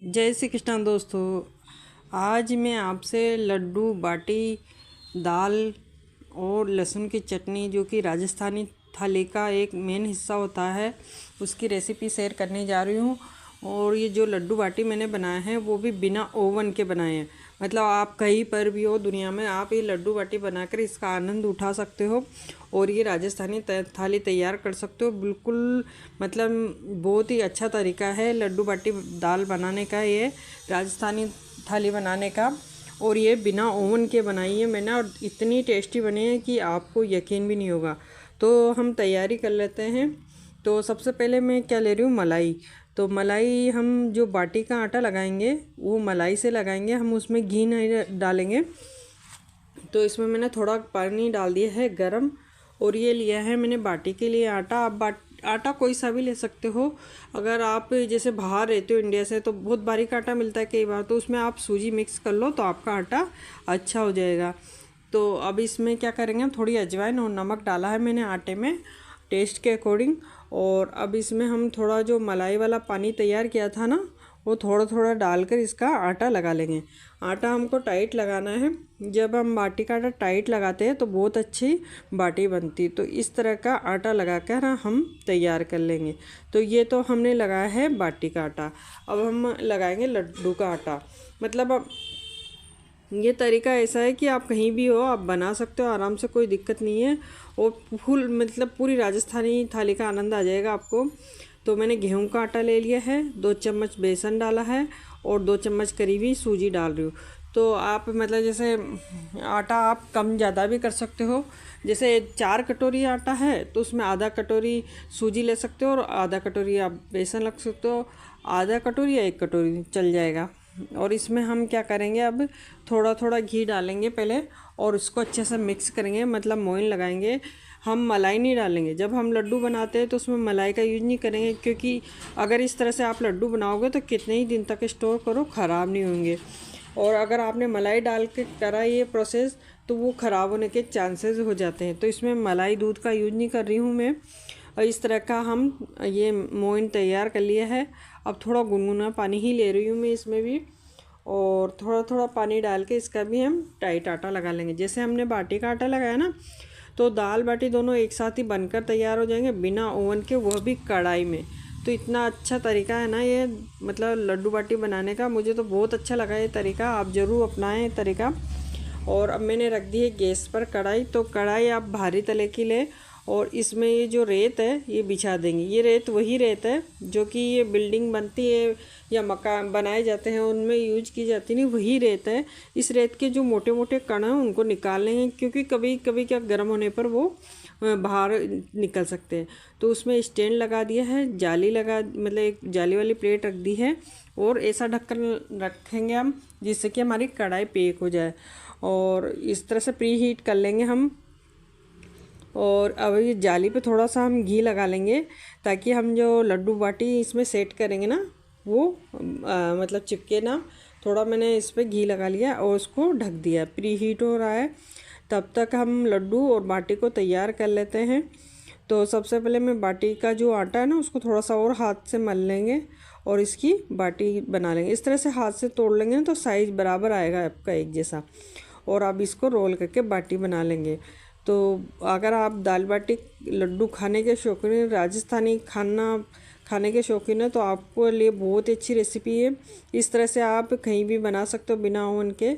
जय श्री कृष्ण दोस्तों। आज मैं आपसे लड्डू बाटी दाल और लहसुन की चटनी, जो कि राजस्थानी थाली का एक मेन हिस्सा होता है, उसकी रेसिपी शेयर करने जा रही हूँ। और ये जो लड्डू बाटी मैंने बनाए हैं वो भी बिना ओवन के बनाए हैं। मतलब आप कहीं पर भी हो दुनिया में, आप ये लड्डू बाटी बनाकर इसका आनंद उठा सकते हो और ये राजस्थानी थाली तैयार कर सकते हो। बिल्कुल मतलब बहुत ही अच्छा तरीका है लड्डू बाटी दाल बनाने का, ये राजस्थानी थाली बनाने का। और ये बिना ओवन के बनाई है मैंने, और इतनी टेस्टी बनी है कि आपको यकीन भी नहीं होगा। तो हम तैयारी कर लेते हैं। तो सबसे पहले मैं क्या ले रही हूँ, मलाई। तो मलाई हम जो बाटी का आटा लगाएंगे वो मलाई से लगाएंगे, हम उसमें घी नहीं डालेंगे। तो इसमें मैंने थोड़ा पानी डाल दिया है गरम, और ये लिया है मैंने बाटी के लिए आटा। आप आटा कोई सा भी ले सकते हो। अगर आप जैसे बाहर रहते हो इंडिया से, तो बहुत बारीक आटा मिलता है कई बार, तो उसमें आप सूजी मिक्स कर लो तो आपका आटा अच्छा हो जाएगा। तो अब इसमें क्या करेंगे, हम थोड़ी अजवाइन और नमक डाला है मैंने आटे में टेस्ट के अकॉर्डिंग। और अब इसमें हम थोड़ा जो मलाई वाला पानी तैयार किया था ना, वो थोड़ा थोड़ा डालकर इसका आटा लगा लेंगे। आटा हमको टाइट लगाना है। जब हम बाटी का आटा टाइट लगाते हैं तो बहुत अच्छी बाटी बनती। तो इस तरह का आटा लगाकर हम तैयार कर लेंगे। तो ये तो हमने लगाया है बाटी का आटा। अब हम लगाएंगे लड्डू का आटा। मतलब अब ये तरीका ऐसा है कि आप कहीं भी हो आप बना सकते हो आराम से, कोई दिक्कत नहीं है। और फुल मतलब पूरी राजस्थानी थाली का आनंद आ जाएगा आपको। तो मैंने गेहूं का आटा ले लिया है, 2 चम्मच बेसन डाला है और 2 चम्मच करीब ही सूजी डाल रही हूँ। तो आप मतलब जैसे आटा आप कम ज़्यादा भी कर सकते हो। जैसे 4 कटोरी आटा है तो उसमें आधा कटोरी सूजी ले सकते हो और आधा कटोरी आप बेसन रख सकते हो। आधा कटोरी या 1 कटोरी चल जाएगा। और इसमें हम क्या करेंगे, अब थोड़ा थोड़ा घी डालेंगे पहले और इसको अच्छे से मिक्स करेंगे, मतलब मोइन लगाएंगे। हम मलाई नहीं डालेंगे। जब हम लड्डू बनाते हैं तो उसमें मलाई का यूज़ नहीं करेंगे, क्योंकि अगर इस तरह से आप लड्डू बनाओगे तो कितने ही दिन तक स्टोर करो ख़राब नहीं होंगे। और अगर आपने मलाई डाल के करा ये प्रोसेस तो वो ख़राब होने के चांसेस हो जाते हैं। तो इसमें मलाई दूध का यूज़ नहीं कर रही हूँ मैं। और इस तरह का हम ये मोइन तैयार कर लिया है। अब थोड़ा गुनगुना पानी ही ले रही हूँ मैं इसमें भी, और थोड़ा थोड़ा पानी डाल के इसका भी हम टाइट आटा लगा लेंगे। जैसे हमने बाटी का आटा लगाया ना, तो दाल बाटी दोनों एक साथ ही बनकर तैयार हो जाएंगे बिना ओवन के, वह भी कढ़ाई में। तो इतना अच्छा तरीका है ना ये, मतलब लड्डू बाटी बनाने का। मुझे तो बहुत अच्छा लगा ये तरीका, आप ज़रूर अपनाएं ये तरीका। और अब मैंने रख दी है गैस पर कढ़ाई। तो कढ़ाई आप भारी तले की लें और इसमें ये जो रेत है ये बिछा देंगे। ये रेत वही रेत है जो कि ये बिल्डिंग बनती है या मकान बनाए जाते हैं उनमें यूज की जाती नहीं, वही रेत है। इस रेत के जो मोटे मोटे कण हैं उनको निकाल लेंगे, क्योंकि कभी कभी क्या गर्म होने पर वो बाहर निकल सकते हैं। तो उसमें स्टैंड लगा दिया है, जाली लगा, मतलब एक जाली वाली प्लेट रख दी है। और ऐसा ढक्कन रखेंगे हम जिससे कि हमारी कढ़ाई पेक हो जाए। और इस तरह से प्री हीट कर लेंगे हम। और अब ये जाली पे थोड़ा सा हम घी लगा लेंगे, ताकि हम जो लड्डू बाटी इसमें सेट करेंगे ना वो मतलब चिपके ना। थोड़ा मैंने इस पर घी लगा लिया और उसको ढक दिया। प्री हीट हो रहा है, तब तक हम लड्डू और बाटी को तैयार कर लेते हैं। तो सबसे पहले मैं बाटी का जो आटा है ना उसको थोड़ा सा और हाथ से मल लेंगे और इसकी बाटी बना लेंगे। इस तरह से हाथ से तोड़ लेंगे ना तो साइज़ बराबर आएगा आपका एक जैसा। और आप इसको रोल करके बाटी बना लेंगे। तो अगर आप दाल बाटी लड्डू खाने के शौकीन हैं, राजस्थानी खाना खाने के शौकीन है, तो आपको लिए बहुत ही अच्छी रेसिपी है। इस तरह से आप कहीं भी बना सकते हो बिना ओवन के।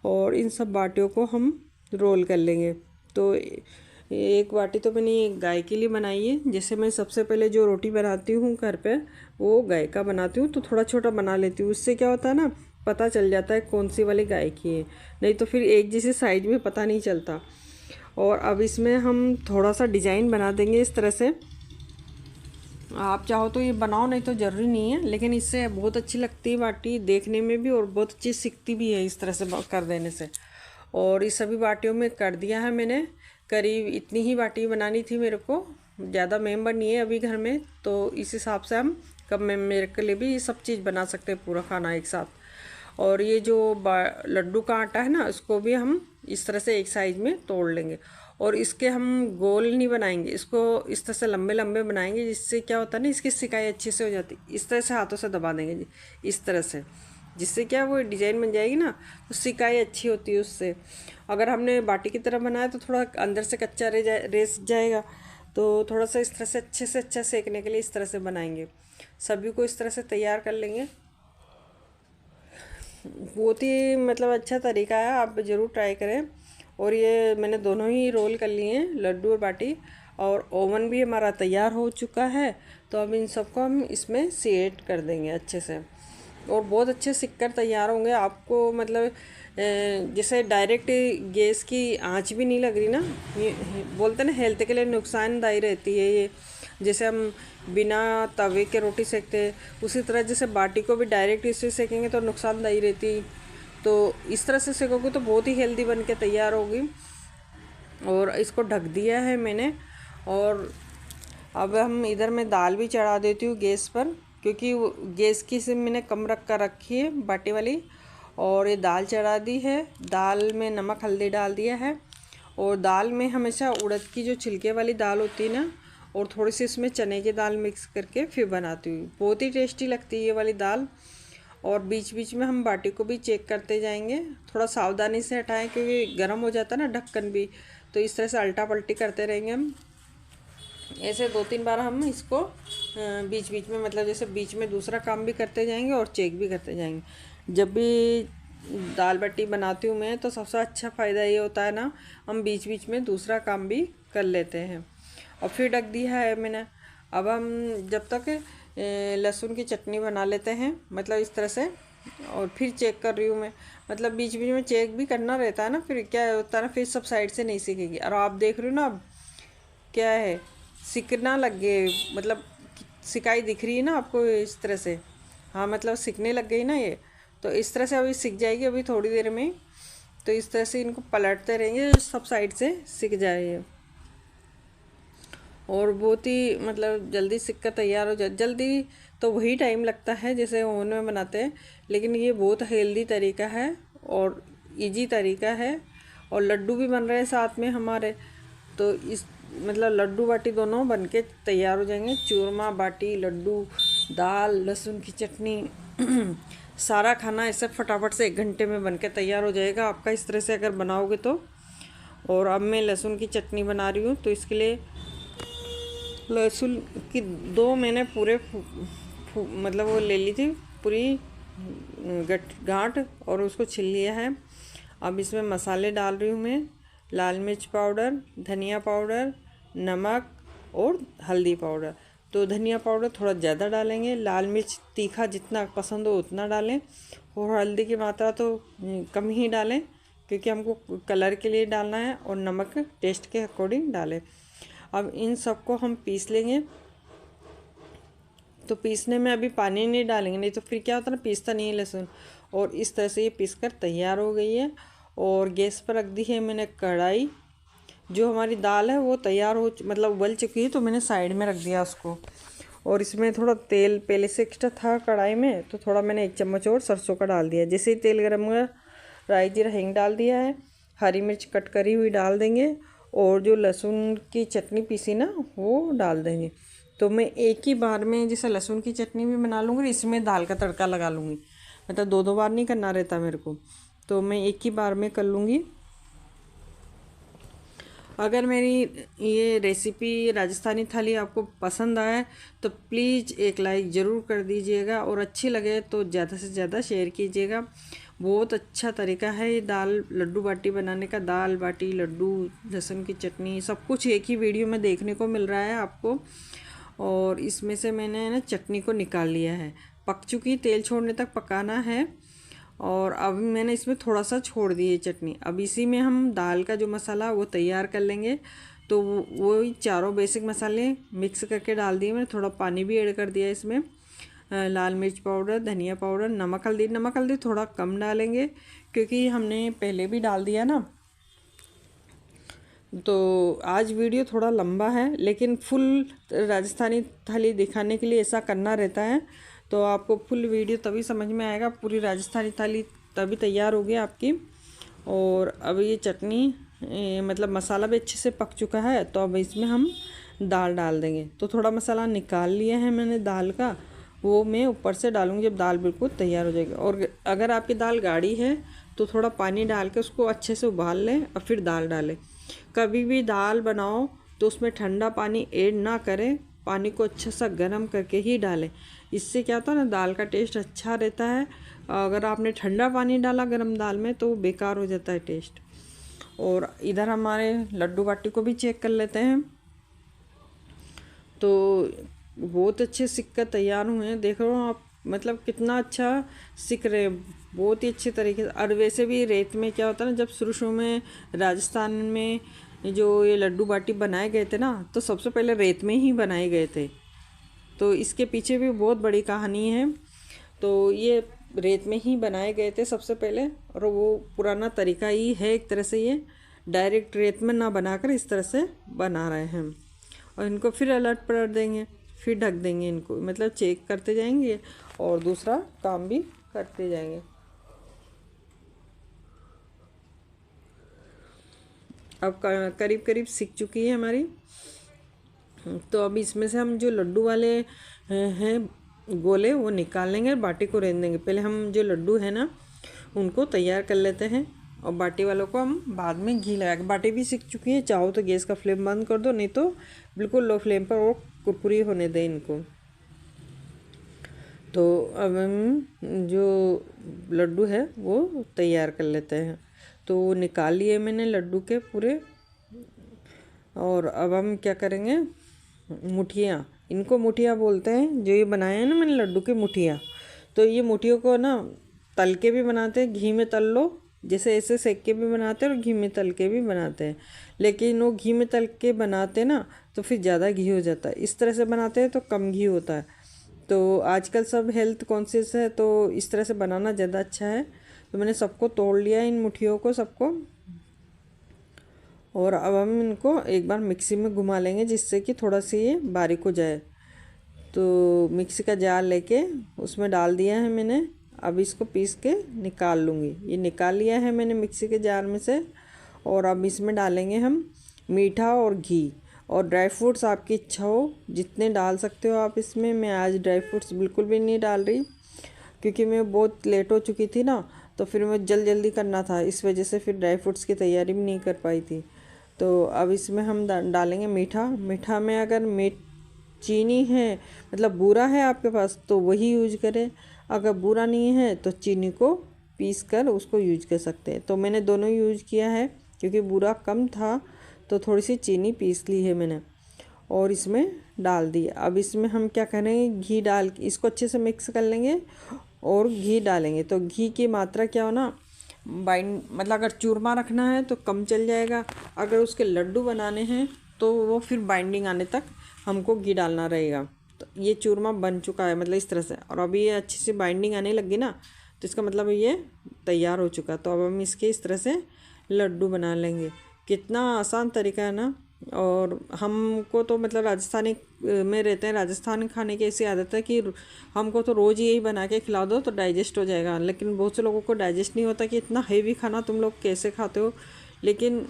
और इन सब बाटियों को हम रोल कर लेंगे। तो एक बाटी तो मैंने गाय के लिए बनाई है। जैसे मैं सबसे पहले जो रोटी बनाती हूँ घर पे वो गाय का बनाती हूँ, तो थोड़ा छोटा बना लेती हूँ। उससे क्या होता है ना, पता चल जाता है कौन सी वाली गाय की है, नहीं तो फिर एक जैसे साइज में पता नहीं चलता। और अब इसमें हम थोड़ा सा डिज़ाइन बना देंगे इस तरह से। आप चाहो तो ये बनाओ, नहीं तो ज़रूरी नहीं है, लेकिन इससे बहुत अच्छी लगती है बाटी देखने में भी, और बहुत अच्छी सिकती भी है इस तरह से कर देने से। और इस सभी बाटियों में कर दिया है मैंने। करीब इतनी ही बाटी बनानी थी मेरे को, ज़्यादा मेंबर नहीं है अभी घर में, तो इस हिसाब से हम कब मेरे के लिए भी ये सब चीज़ बना सकते हैं, पूरा खाना एक साथ। और ये जो लड्डू का आटा है ना उसको भी हम इस तरह से एक साइज में तोड़ लेंगे। और इसके हम गोल नहीं बनाएंगे, इसको इस तरह से लंबे लंबे बनाएंगे, जिससे क्या होता है ना, इसकी सिकाई अच्छे से हो जाती है। इस तरह से हाथों से दबा देंगे जी, इस तरह से, जिससे क्या वो डिज़ाइन बन जाएगी ना, तो सिकाई अच्छी होती है उससे। अगर हमने बाटी की तरह बनाया तो थोड़ा अंदर से कच्चा रह जाएगा, तो थोड़ा सा इस तरह से अच्छे से अच्छा सेकने के लिए इस तरह से बनाएंगे। सभी को इस तरह से तैयार कर लेंगे। बहुत ही मतलब अच्छा तरीका है, आप ज़रूर ट्राई करें। और ये मैंने दोनों ही रोल कर लिए हैं, लड्डू और बाटी, और ओवन भी हमारा तैयार हो चुका है। तो अब इन सबको हम इसमें सेट कर देंगे अच्छे से, और बहुत अच्छे सिककर तैयार होंगे। आपको मतलब जैसे डायरेक्ट गैस की आंच भी नहीं लग रही ना, ये बोलते हैं ना हेल्थ के लिए नुकसानदायी रहती है ये। जैसे हम बिना तवे के रोटी सेकते हैं, उसी तरह जैसे बाटी को भी डायरेक्ट इससे सेकेंगे तो नुकसानदायी रहती। तो इस तरह से सेकोगे तो बहुत ही हेल्दी बन के तैयार होगी। और इसको ढक दिया है मैंने। और अब हम इधर मैं दाल भी चढ़ा देती हूँ गैस पर, क्योंकि गैस की से मैंने कम रख कर रखी है बाटी वाली। और ये दाल चढ़ा दी है, दाल में नमक हल्दी डाल दिया है। और दाल में हमेशा उड़द की जो छिलके वाली दाल होती है ना, और थोड़ी सी इसमें चने की दाल मिक्स करके फिर बनाती हूँ, बहुत ही टेस्टी लगती है ये वाली दाल। और बीच बीच में हम बाटी को भी चेक करते जाएंगे, थोड़ा सावधानी से हटाएं क्योंकि गर्म हो जाता है ना ढक्कन भी। तो इस तरह से अल्टा पल्टी करते रहेंगे हम, ऐसे 2-3 बार हम इसको बीच बीच में, मतलब जैसे बीच में दूसरा काम भी करते जाएंगे और चेक भी करते जाएंगे। जब भी दाल बाटी बनाती हूँ मैं, तो सबसे अच्छा फ़ायदा ये होता है ना, हम बीच बीच में दूसरा काम भी कर लेते हैं। और फिर ढक दिया है मैंने। अब हम जब तक लहसुन की चटनी बना लेते हैं, मतलब इस तरह से। और फिर चेक कर रही हूँ मैं, मतलब बीच बीच में चेक भी करना रहता है ना, फिर क्या होता है ना, फिर सब साइड से नहीं सीखेगी। और आप देख रहे हो ना अब क्या है, सिकना लग गए, मतलब सिकाई दिख रही है ना आपको इस तरह से। हाँ मतलब सिकने लग गई ना ये, तो इस तरह से अभी सिक जाएगी अभी थोड़ी देर में। तो इस तरह से इनको पलटते रहेंगे, सब साइड से सिक जाए ये। और बहुत ही मतलब जल्दी सिक कर तैयार हो जाए। जल्दी तो वही टाइम लगता है जैसे ओवन में बनाते हैं, लेकिन ये बहुत हेल्दी तरीका है और इजी तरीका है। और लड्डू भी बन रहे हैं साथ में हमारे, तो इस मतलब लड्डू बाटी दोनों बनके तैयार हो जाएंगे। चूरमा बाटी लड्डू दाल लहसुन की चटनी सारा खाना ऐसे फटाफट से 1 घंटे में बनके तैयार हो जाएगा आपका, इस तरह से अगर बनाओगे तो। और अब मैं लहसुन की चटनी बना रही हूँ, तो इसके लिए लहसुन की 2 मैंने पूरे मतलब वो ले ली थी पूरी गांठ, और उसको छिल लिया है। अब इसमें मसाले डाल रही हूँ मैं, लाल मिर्च पाउडर, धनिया पाउडर, नमक और हल्दी पाउडर। तो धनिया पाउडर थोड़ा ज़्यादा डालेंगे, लाल मिर्च तीखा जितना पसंद हो उतना डालें, और हल्दी की मात्रा तो कम ही डालें क्योंकि हमको कलर के लिए डालना है, और नमक टेस्ट के अकॉर्डिंग डालें। अब इन सबको हम पीस लेंगे। तो पीसने में अभी पानी नहीं डालेंगे, नहीं तो फिर क्या होता है ना, पीसता नहीं है लहसुन। और इस तरह से ये पीस कर तैयार हो गई है। और गैस पर रख दी है मैंने कढ़ाई। जो हमारी दाल है वो तैयार हो मतलब उबल चुकी है, तो मैंने साइड में रख दिया उसको। और इसमें थोड़ा तेल पहले से एक्स्ट्रा था कढ़ाई में, तो थोड़ा मैंने 1 चम्मच और सरसों का डाल दिया। जैसे ही तेल गर्म हुआ, राई जीरा हींग डाल दिया है, हरी मिर्च कट करी हुई डाल देंगे, और जो लहसुन की चटनी पीसी ना वो डाल देंगे। तो मैं एक ही बार में जैसे लहसुन की चटनी भी बना लूँगी, इसमें दाल का तड़का लगा लूँगी, मतलब 2-2 बार नहीं करना रहता मेरे को, तो मैं एक ही बार में कर लूँगी। अगर मेरी ये रेसिपी राजस्थानी थाली आपको पसंद आए तो प्लीज़ एक लाइक ज़रूर कर दीजिएगा, और अच्छी लगे तो ज़्यादा से ज़्यादा शेयर कीजिएगा। बहुत अच्छा तरीका है ये दाल लड्डू बाटी बनाने का। दाल बाटी लड्डू लहसुन की चटनी सब कुछ एक ही वीडियो में देखने को मिल रहा है आपको। और इसमें से मैंने ना चटनी को निकाल लिया है, पक चुकी, तेल छोड़ने तक पकाना है। और अब मैंने इसमें थोड़ा सा छोड़ दी है चटनी। अब इसी में हम दाल का जो मसाला वो तैयार कर लेंगे। तो वो चारों बेसिक मसाले मिक्स करके डाल दिए मैंने, थोड़ा पानी भी ऐड कर दिया इसमें। लाल मिर्च पाउडर, धनिया पाउडर, नमक हल्दी थोड़ा कम डालेंगे क्योंकि हमने पहले भी डाल दिया ना। तो आज वीडियो थोड़ा लंबा है, लेकिन फुल राजस्थानी थाली दिखाने के लिए ऐसा करना रहता है। तो आपको फुल वीडियो तभी समझ में आएगा, पूरी राजस्थानी थाली तभी तैयार होगी आपकी। और अब ये चटनी मतलब मसाला भी अच्छे से पक चुका है। तो अब इसमें हम दाल डाल देंगे। तो थोड़ा मसाला निकाल लिया है मैंने दाल का, वो मैं ऊपर से डालूंगी जब दाल बिल्कुल तैयार हो जाएगी। और अगर आपकी दाल गाढ़ी है तो थोड़ा पानी डाल के उसको अच्छे से उबाल लें और फिर दाल डालें। कभी भी दाल बनाओ तो उसमें ठंडा पानी ऐड ना करें, पानी को अच्छा सा गर्म करके ही डालें। इससे क्या होता है ना, दाल का टेस्ट अच्छा रहता है। अगर आपने ठंडा पानी डाला गर्म दाल में तो बेकार हो जाता है टेस्ट। और इधर हमारे लड्डू बाटी को भी चेक कर लेते हैं। तो बहुत अच्छे सिक कर तैयार हुए हैं, देख रहे हो आप, मतलब कितना अच्छा सिक रहे हैं, बहुत ही अच्छे तरीके से। और वैसे भी रेत में क्या होता है ना, जब शुरू शुरू में राजस्थान में जो ये लड्डू बाटी बनाए गए थे ना, तो सबसे पहले रेत में ही बनाए गए थे। तो इसके पीछे भी बहुत बड़ी कहानी है। तो ये रेत में ही बनाए गए थे सबसे पहले, और वो पुराना तरीका ही है एक तरह से। ये डायरेक्ट रेत में ना बनाकर इस तरह से बना रहे हैं। और इनको फिर अलट पलट देंगे, फिर ढक देंगे इनको, मतलब चेक करते जाएंगे और दूसरा काम भी करते जाएंगे। अब करीब करीब सीख चुकी है हमारी। तो अब इसमें से हम जो लड्डू वाले हैं गोले, वो निकाल लेंगे और बाटी को रहने देंगे। पहले हम जो लड्डू है ना उनको तैयार कर लेते हैं, और बाटी वालों को हम बाद में घी लगा के। बाटी भी सीख चुकी है, चाहो तो गैस का फ्लेम बंद कर दो, नहीं तो बिल्कुल लो फ्लेम पर वो कुरकुरी होने दें इनको। तो अब हम जो लड्डू है वो तैयार कर लेते हैं। तो निकाल लिए मैंने लड्डू के पूरे। और अब हम क्या करेंगे, मुठियाँ, इनको मुठियाँ बोलते हैं, जो ये बनाए हैं ना मैंने लड्डू के मुठियाँ। तो ये मुठियों को ना तल के भी बनाते हैं, घी में तल लो, जैसे ऐसे सेक के भी बनाते हैं और घी में तल के भी बनाते हैं। लेकिन वो घी में तल के बनाते ना तो फिर ज़्यादा घी हो जाता है, इस तरह से बनाते हैं तो कम घी होता है। तो आजकल सब हेल्थ कॉन्शियस है, तो इस तरह से बनाना ज़्यादा अच्छा है। तो मैंने सबको तोड़ लिया, इन मुठियों को सबको। और अब हम इनको एक बार मिक्सी में घुमा लेंगे, जिससे कि थोड़ा सी ये बारीक हो जाए। तो मिक्सी का जार लेके उसमें डाल दिया है मैंने। अब इसको पीस के निकाल लूँगी। ये निकाल लिया है मैंने मिक्सी के जार में से। और अब इसमें डालेंगे हम मीठा और घी और ड्राई फ्रूट्स, आपकी इच्छा हो जितने डाल सकते हो आप इसमें। मैं आज ड्राई फ्रूट्स बिल्कुल भी नहीं डाल रही, क्योंकि मैं बहुत लेट हो चुकी थी ना, तो फिर मैं जल्दी करना था, इस वजह से फिर ड्राई फ्रूट्स की तैयारी भी नहीं कर पाई थी। तो अब इसमें हम डालेंगे मीठा। मीठा में अगर चीनी है, मतलब बूरा है आपके पास तो वही यूज करें, अगर बूरा नहीं है तो चीनी को पीस कर उसको यूज कर सकते हैं। तो मैंने दोनों यूज किया है, क्योंकि बूरा कम था तो थोड़ी सी चीनी पीस ली है मैंने और इसमें डाल दी। अब इसमें हम क्या करेंगे, घी डाल के इसको अच्छे से मिक्स कर लेंगे और घी डालेंगे। तो घी की मात्रा क्या हो ना, मतलब अगर चूरमा रखना है तो कम चल जाएगा, अगर उसके लड्डू बनाने हैं तो वो फिर बाइंडिंग आने तक हमको घी डालना रहेगा। तो ये चूरमा बन चुका है, मतलब इस तरह से। और अभी ये अच्छी सी बाइंडिंग आने लगी ना, तो इसका मतलब ये तैयार हो चुका। तो अब हम इसके इस तरह से लड्डू बना लेंगे। कितना आसान तरीका है ना। और हमको तो मतलब राजस्थानी में रहते हैं, राजस्थानी खाने की ऐसी आदत है कि हमको तो रोज़ यही बना के खिला दो तो डाइजेस्ट हो जाएगा। लेकिन बहुत से लोगों को डाइजेस्ट नहीं होता कि इतना हेवी खाना तुम लोग कैसे खाते हो। लेकिन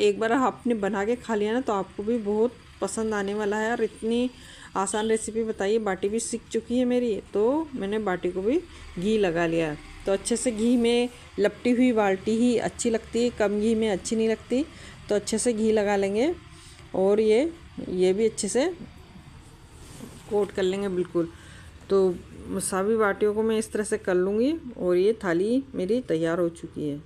एक बार आपने बना के खा लिया ना तो आपको भी बहुत पसंद आने वाला है। और इतनी आसान रेसिपी बताइए, बाटी भी सीख चुकी है मेरी, तो मैंने बाटी को भी घी लगा लिया है। तो अच्छे से घी में लपटी हुई बाटी ही अच्छी लगती है, कम घी में अच्छी नहीं लगती। तो अच्छे से घी लगा लेंगे और ये भी अच्छे से कोट कर लेंगे बिल्कुल। तो सभी बाटियों को मैं इस तरह से कर लूँगी और ये थाली मेरी तैयार हो चुकी है।